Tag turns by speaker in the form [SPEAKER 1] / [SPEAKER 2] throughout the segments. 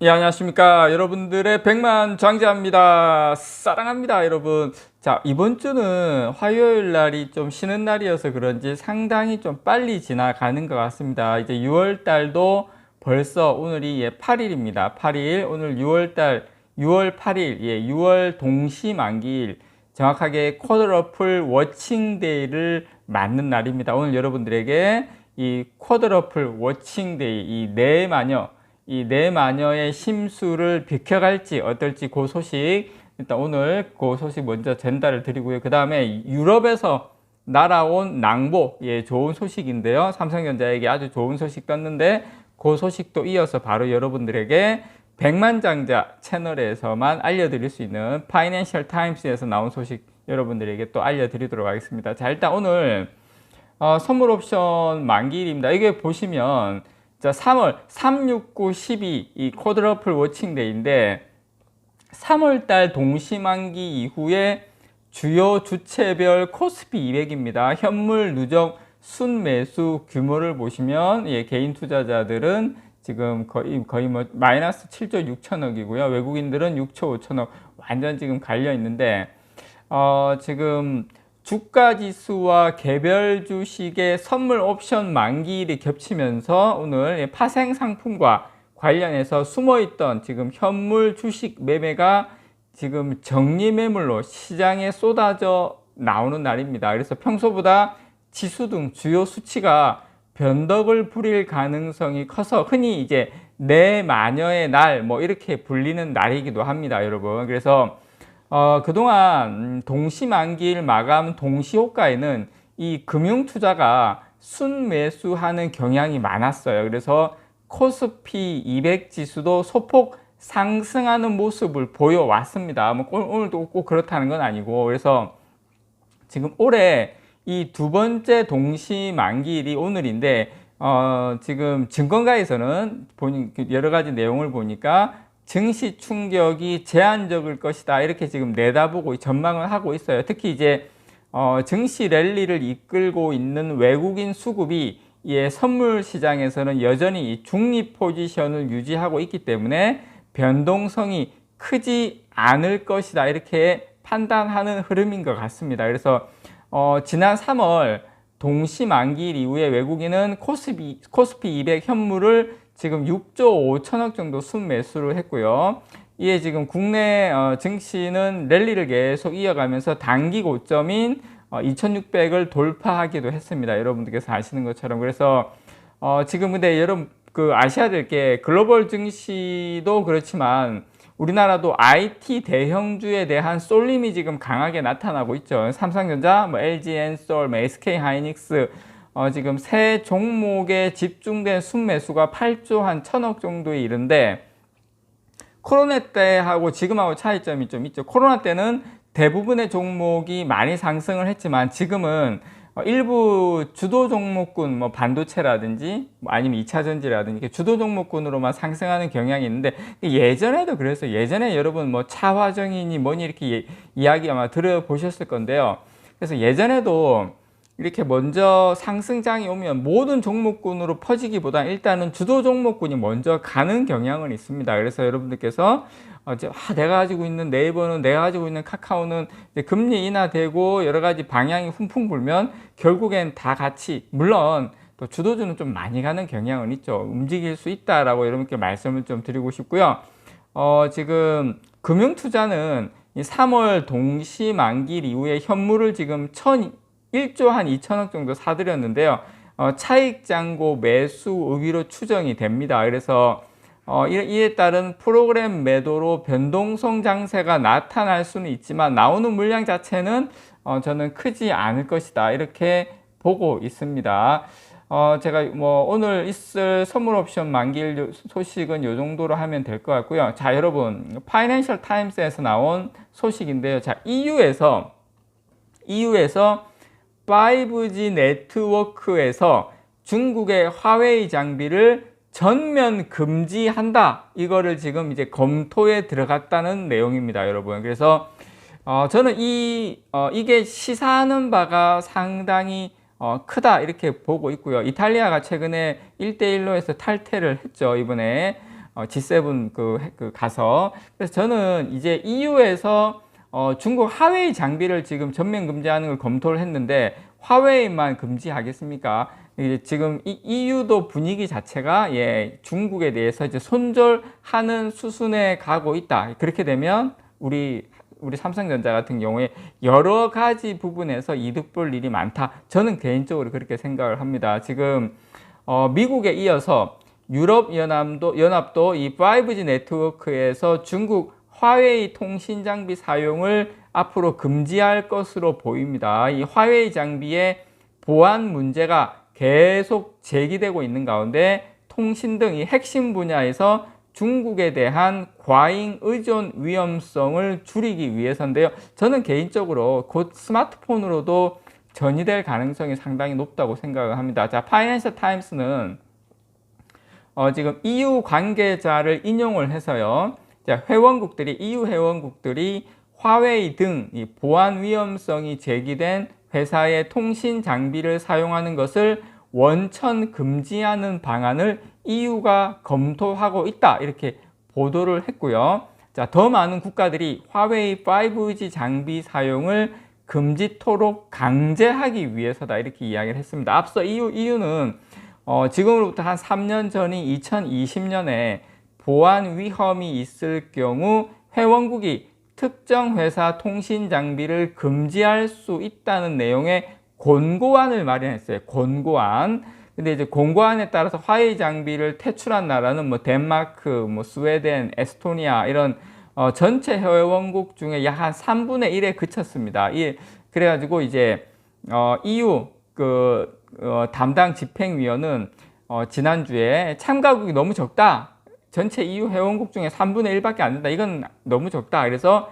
[SPEAKER 1] 예, 안녕하십니까. 여러분들의 백만장자입니다. 사랑합니다, 여러분. 자, 이번 주는 화요일 날이 좀 쉬는 날이어서 그런지 상당히 좀 빨리 지나가는 것 같습니다. 이제 6월 달도 벌써 오늘이 8일입니다. 8일. 오늘 6월 달, 6월 8일, 6월 동시 만기일. 정확하게 쿼드러플 워칭데이를 맞는 날입니다. 오늘 여러분들에게 이 쿼드러플 워칭데이, 이 네 마녀의 심수를 비켜갈지 어떨지 그 소식, 일단 오늘 그 소식 먼저 전달을 드리고요. 그 다음에 유럽에서 날아온 낭보, 좋은 소식인데요. 삼성전자에게 아주 좋은 소식 떴는데 그 소식도 이어서 바로 여러분들에게 백만장자 채널에서만 알려드릴 수 있는 파이낸셜 타임스에서 나온 소식 여러분들에게 또 알려드리도록 하겠습니다. 자, 일단 오늘 선물 옵션 만기일입니다. 이게 보시면 자, 3월 3, 6, 9, 12 이 쿼드러플 워칭데이인데 3월달 동시만기 이후에 주요 주체별 코스피 200입니다. 현물 누적 순매수 규모를 보시면 개인 투자자들은 지금 거의 뭐 마이너스 7조 6천억이고요. 외국인들은 6초 5천억 완전 지금 갈려 있는데 지금 주가 지수와 개별 주식의 선물 옵션 만기일이 겹치면서 오늘 파생 상품과 관련해서 숨어있던 지금 현물 주식 매매가 지금 정리 매물로 시장에 쏟아져 나오는 날입니다. 그래서 평소보다 지수 등 주요 수치가 변덕을 부릴 가능성이 커서 흔히 이제 내 마녀의 날 뭐 이렇게 불리는 날이기도 합니다, 여러분. 그래서 그동안 동시만기일 마감 동시호가에는 이 금융투자가 순매수하는 경향이 많았어요. 그래서 코스피 200 지수도 소폭 상승하는 모습을 보여왔습니다. 뭐 오늘도 꼭 그렇다는 건 아니고, 그래서 지금 올해 이 두 번째 동시만기일이 오늘인데 지금 증권가에서는 여러 가지 내용을 보니까 증시 충격이 제한적일 것이다 이렇게 지금 내다보고 전망을 하고 있어요. 특히 이제 증시 랠리를 이끌고 있는 외국인 수급이 선물 시장에서는 여전히 중립 포지션을 유지하고 있기 때문에 변동성이 크지 않을 것이다 이렇게 판단하는 흐름인 것 같습니다. 그래서 지난 3월 동시만기일 이후에 외국인은 코스피 200 현물을 지금 6조 5천억 정도 순매수를 했고요. 이에 지금 국내 증시는 랠리를 계속 이어가면서 단기 고점인 2600을 돌파하기도 했습니다. 여러분들께서 아시는 것처럼. 그래서 지금 근데 여러분 아셔야 될 게 글로벌 증시도 그렇지만 우리나라도 IT 대형주에 대한 쏠림이 지금 강하게 나타나고 있죠. 삼성전자, LG엔솔, SK하이닉스 지금 세 종목에 집중된 순매수가 8조 한 1000억 정도에 이른데, 코로나 때하고 지금하고 차이점이 좀 있죠. 코로나 때는 대부분의 종목이 많이 상승을 했지만 지금은 일부 주도 종목군, 반도체라든지 아니면 2차전지라든지 주도 종목군으로만 상승하는 경향이 있는데, 예전에도 그래서 예전에 여러분 차화정이니 뭐니 이렇게 이야기 아마 들어보셨을 건데요. 그래서 예전에도 이렇게 먼저 상승장이 오면 모든 종목군으로 퍼지기보다 일단은 주도 종목군이 먼저 가는 경향은 있습니다. 그래서 여러분들께서 내가 가지고 있는 네이버는, 내가 가지고 있는 카카오는 금리 인하되고 여러 가지 방향이 훈풍 불면 결국엔 다 같이, 물론 또 주도주는 좀 많이 가는 경향은 있죠. 움직일 수 있다라고 여러분께 말씀을 좀 드리고 싶고요. 지금 금융투자는 이 3월 동시만기일 이후에 현물을 지금 1조 한 2천억 정도 사들였는데요. 차익장고 매수 의미로 추정이 됩니다. 그래서 이에 따른 프로그램 매도로 변동성 장세가 나타날 수는 있지만 나오는 물량 자체는 저는 크지 않을 것이다 이렇게 보고 있습니다. 제가 오늘 있을 선물 옵션 만기일 소식은 이 정도로 하면 될 것 같고요. 자, 여러분, 파이낸셜 타임스에서 나온 소식인데요. 자, EU에서 5G 네트워크에서 중국의 화웨이 장비를 전면 금지한다. 이거를 지금 이제 검토에 들어갔다는 내용입니다, 여러분. 그래서 저는 이게 시사하는 바가 상당히 크다 이렇게 보고 있고요. 이탈리아가 최근에 1대1로 해서 탈퇴를 했죠, 이번에. G7 가서. 그래서 저는 이제 EU에서 중국 화웨이 장비를 지금 전면 금지하는 걸 검토를 했는데 화웨이만 금지하겠습니까? 이제 지금 EU도 분위기 자체가 중국에 대해서 이제 손절하는 수순에 가고 있다. 그렇게 되면 우리 삼성전자 같은 경우에 여러 가지 부분에서 이득 볼 일이 많다. 저는 개인적으로 그렇게 생각을 합니다. 지금 미국에 이어서 유럽연합도 이 5G 네트워크에서 중국 화웨이 통신 장비 사용을 앞으로 금지할 것으로 보입니다. 이 화웨이 장비의 보안 문제가 계속 제기되고 있는 가운데 통신 등 이 핵심 분야에서 중국에 대한 과잉 의존 위험성을 줄이기 위해서인데요. 저는 개인적으로 곧 스마트폰으로도 전이될 가능성이 상당히 높다고 생각을 합니다. 자, 파이낸셜 타임스는 지금 EU 관계자를 인용을 해서요. 자, EU 회원국들이 화웨이 등 이 보안 위험성이 제기된 회사의 통신 장비를 사용하는 것을 원천 금지하는 방안을 EU가 검토하고 있다. 이렇게 보도를 했고요. 자, 더 많은 국가들이 화웨이 5G 장비 사용을 금지토록 강제하기 위해서다. 이렇게 이야기를 했습니다. 앞서 EU는 지금으로부터 한 3년 전인 2020년에 보안 위험이 있을 경우 회원국이 특정 회사 통신 장비를 금지할 수 있다는 내용의 권고안을 마련했어요. 권고안. 근데 이제 권고안에 따라서 화웨이 장비를 퇴출한 나라는 뭐 덴마크, 뭐 스웨덴, 에스토니아 이런 전체 회원국 중에 약 한 3분의 1에 그쳤습니다. 그래가지고 이제 EU 담당 집행위원은 지난주에 참가국이 너무 적다. 전체 EU 회원국 중에 3분의 1밖에 안 된다. 이건 너무 적다. 그래서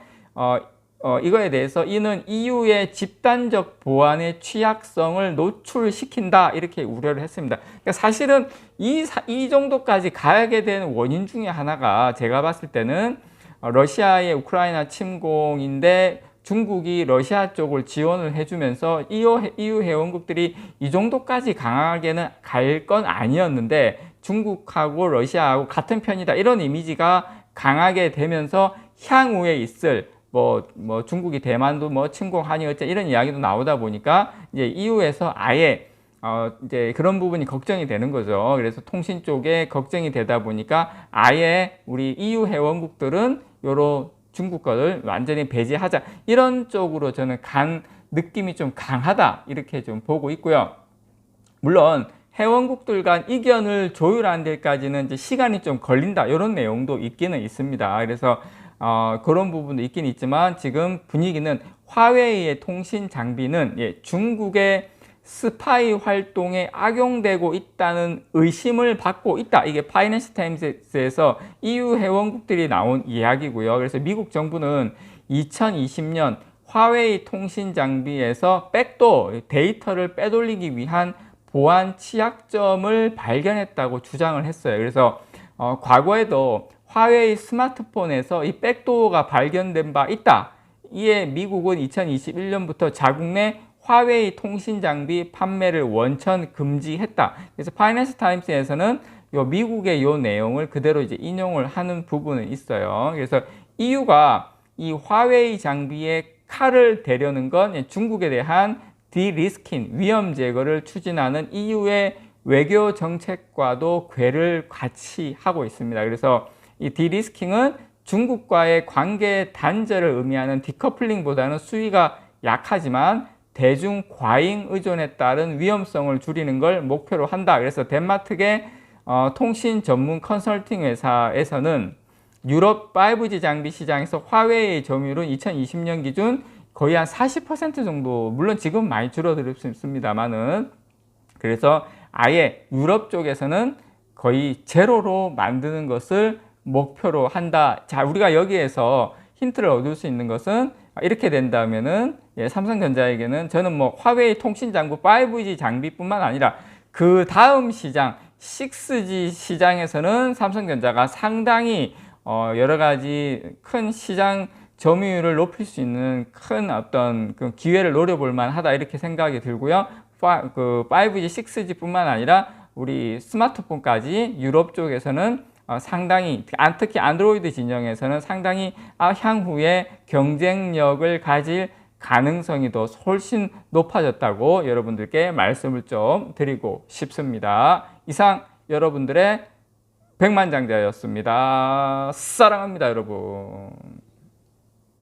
[SPEAKER 1] 이거에 대해서 이는 EU의 집단적 보안의 취약성을 노출시킨다. 이렇게 우려를 했습니다. 그러니까 사실은 이 정도까지 가게 되는 원인 중에 하나가 제가 봤을 때는 러시아의 우크라이나 침공인데 중국이 러시아 쪽을 지원을 해주면서 EU 회원국들이 이 정도까지 강하게는 갈 건 아니었는데 중국하고 러시아하고 같은 편이다. 이런 이미지가 강하게 되면서 향후에 있을 뭐 중국이 대만도 뭐 침공하니 어째 이런 이야기도 나오다 보니까 이제 EU에서 아예 이제 그런 부분이 걱정이 되는 거죠. 그래서 통신 쪽에 걱정이 되다 보니까 아예 우리 EU 회원국들은 요런 중국 거를 완전히 배제하자. 이런 쪽으로 저는 느낌이 좀 강하다. 이렇게 좀 보고 있고요. 물론 회원국들 간 의견을 조율하는 데까지는 이제 시간이 좀 걸린다. 이런 내용도 있기는 있습니다. 그래서 그런 부분도 있긴 있지만 지금 분위기는 화웨이의 통신 장비는 중국의 스파이 활동에 악용되고 있다는 의심을 받고 있다. 이게 파이낸셜 타임스에서 EU 회원국들이 나온 이야기고요. 그래서 미국 정부는 2020년 화웨이 통신 장비에서 백도어 데이터를 빼돌리기 위한 보안 취약점을 발견했다고 주장을 했어요. 그래서 과거에도 화웨이 스마트폰에서 이 백도어가 발견된 바 있다. 이에 미국은 2021년부터 자국 내 화웨이 통신 장비 판매를 원천 금지했다. 그래서 파이낸셜 타임스에서는 미국의 이 내용을 그대로 이제 인용을 하는 부분은 있어요. 그래서 EU가 이 화웨이 장비에 칼을 대려는 건 중국에 대한 디리스킹, 위험 제거를 추진하는 EU의 외교 정책과도 궤를 같이 하고 있습니다. 그래서 이 디리스킹은 중국과의 관계 단절을 의미하는 디커플링보다는 수위가 약하지만 대중 과잉 의존에 따른 위험성을 줄이는 걸 목표로 한다. 그래서 덴마크의 통신 전문 컨설팅 회사에서는 유럽 5G 장비 시장에서 화웨이의 점유율은 2020년 기준 거의 한 40% 정도, 물론 지금 많이 줄어들었습니다만은, 그래서 아예 유럽 쪽에서는 거의 제로로 만드는 것을 목표로 한다. 자, 우리가 여기에서 힌트를 얻을 수 있는 것은 이렇게 된다면은 삼성전자에게는 저는 뭐 화웨이 통신 장비 5G 장비뿐만 아니라 그 다음 시장 6G 시장에서는 삼성전자가 상당히 여러 가지 큰 시장 점유율을 높일 수 있는 큰 어떤 그 기회를 노려볼 만하다 이렇게 생각이 들고요. 5G, 6G뿐만 아니라 우리 스마트폰까지 유럽 쪽에서는 상당히 특히 안드로이드 진영에서는 상당히 향후에 경쟁력을 가질 가능성이 더 훨씬 높아졌다고 여러분들께 말씀을 좀 드리고 싶습니다. 이상 여러분들의 백만장자였습니다. 사랑합니다, 여러분.